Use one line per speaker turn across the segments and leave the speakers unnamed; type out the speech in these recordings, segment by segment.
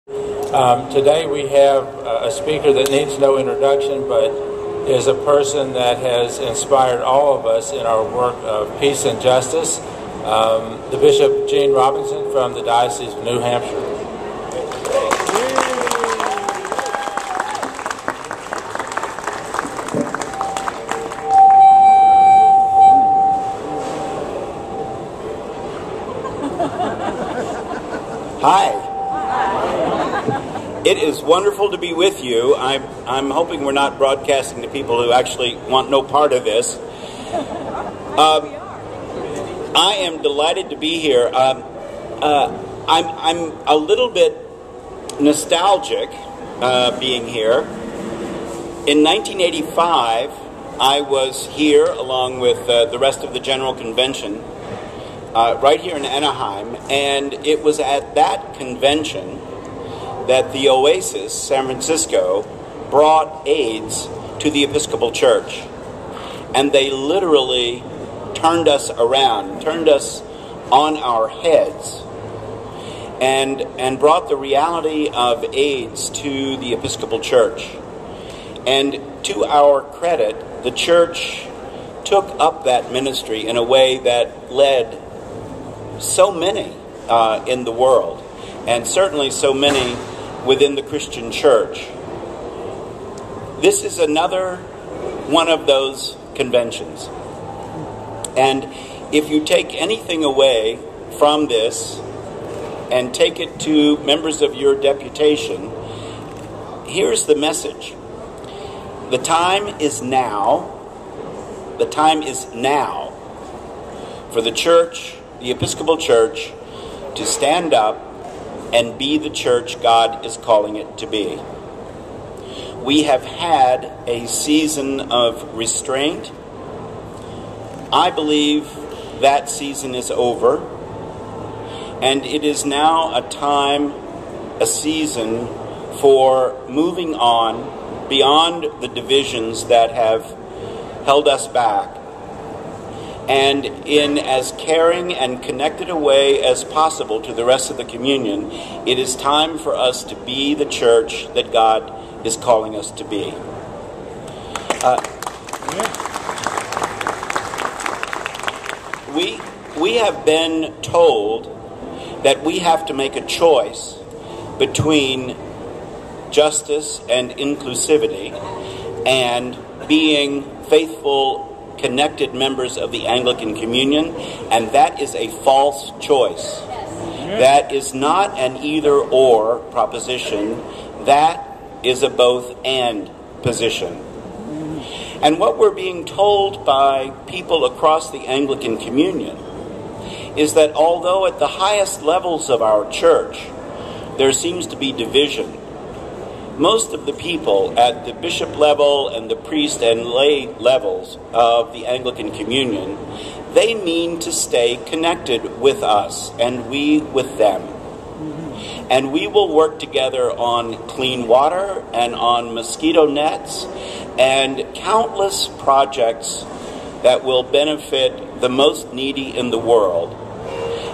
Today we have a speaker that needs no introduction, but is a person that has inspired all of us in our work of peace and justice, the Bishop Gene Robinson from the Diocese of New Hampshire.
Hi. It is wonderful to be with you. I'm hoping we're not broadcasting to people who actually want no part of this. I am delighted to be here. I'm a little bit nostalgic being here. In 1985, I was here along with the rest of the General Convention right here in Anaheim, and it was at that convention that the Oasis, San Francisco, brought AIDS to the Episcopal Church. And they literally turned us around, turned us on our heads, and brought the reality of AIDS to the Episcopal Church. And to our credit, the Church took up that ministry in a way that led so many in the world, and certainly so many within the Christian Church. This is another one of those conventions. And if you take anything away from this and take it to members of your deputation, here's the message. The time is now. The time is now for the Church, the Episcopal Church, to stand up and be the church God is calling it to be. We have had a season of restraint. I believe that season is over, and it is now a season for moving on beyond the divisions that have held us back, and in as caring and connected a way as possible to the rest of the communion, it is time for us to be the church that God is calling us to be. We have been told that we have to make a choice between justice and inclusivity and being faithful, connected members of the Anglican Communion, and that is a false choice. That is not an either-or proposition. That is a both-and position. And what we're being told by people across the Anglican Communion is that although at the highest levels of our church there seems to be division, most of the people at the bishop level and the priest and lay levels of the Anglican Communion, they mean to stay connected with us and we with them. And we will work together on clean water and on mosquito nets and countless projects that will benefit the most needy in the world.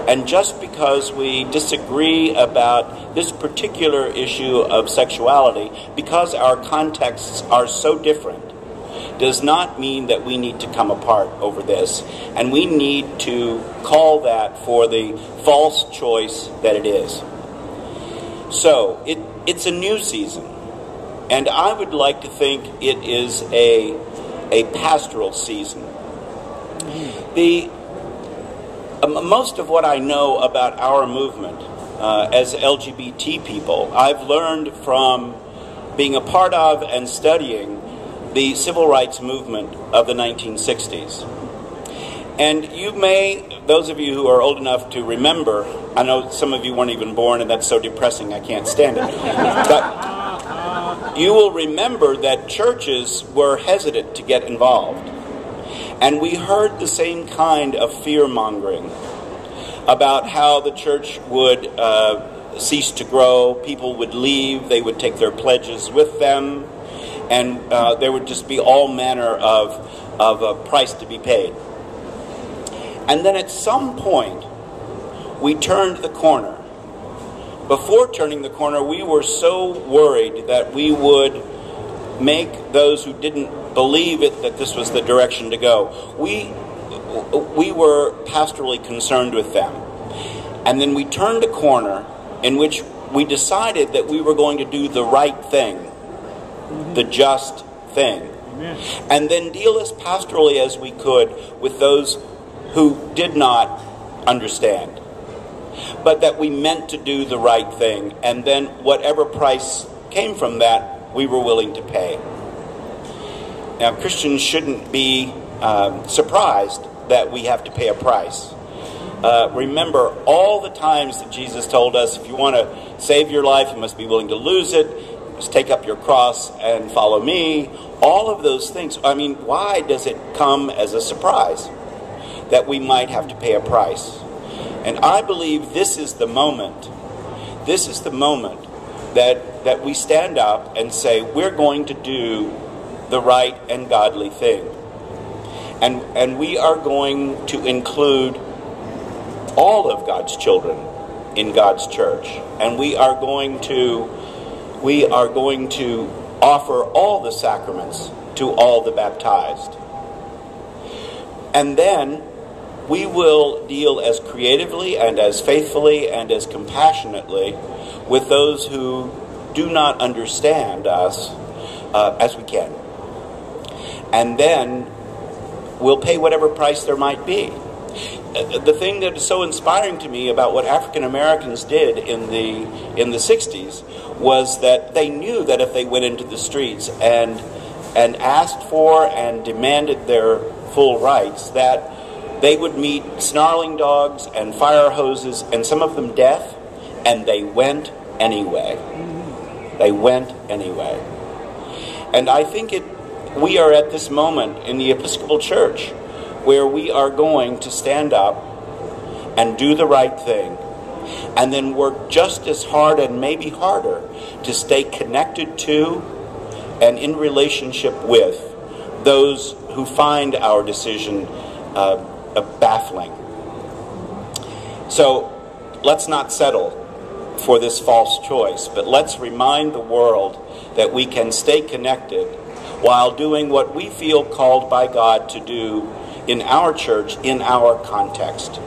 And just because we disagree about this particular issue of sexuality, because our contexts are so different, does not mean that we need to come apart over this. And we need to call that for the false choice that it is. So, it's a new season. And I would like to think it is a pastoral season. Most of what I know about our movement as LGBT people, I've learned from being a part of and studying the civil rights movement of the 1960s. And you may, those of you who are old enough to remember, I know some of you weren't even born and that's so depressing I can't stand it, but you will remember that churches were hesitant to get involved. And we heard the same kind of fear-mongering about how the church would cease to grow, people would leave, they would take their pledges with them, and there would just be all manner of a price to be paid. And then at some point, we turned the corner before turning the corner, we were so worried that we would make those who didn't believe it that this was the direction to go. We were pastorally concerned with them. And then we turned a corner in which we decided that we were going to do the right thing, the just thing. Amen. And then deal as pastorally as we could with those who did not understand. But that we meant to do the right thing, and then whatever price came from that, we were willing to pay. Now, Christians shouldn't be surprised that we have to pay a price. Remember all the times that Jesus told us, if you want to save your life, you must be willing to lose it. You must take up your cross and follow me. All of those things. I mean, why does it come as a surprise that we might have to pay a price? And I believe this is the moment. This is the moment that we stand up and say, we're going to do the right and godly thing. And we are going to include all of God's children in God's church. And we are going to offer all the sacraments to all the baptized. And then we will deal as creatively and as faithfully and as compassionately with those who do not understand us as we can. And then we'll pay whatever price there might be. The thing that is so inspiring to me about what African Americans did in the 60s was that they knew that if they went into the streets and asked for and demanded their full rights, that they would meet snarling dogs and fire hoses and some of them death, and they went anyway. They went anyway. And I think we are at this moment in the Episcopal Church where we are going to stand up and do the right thing, and then work just as hard and maybe harder to stay connected to and in relationship with those who find our decision baffling. So let's not settle for this false choice, but let's remind the world that we can stay connected while doing what we feel called by God to do in our church, in our context.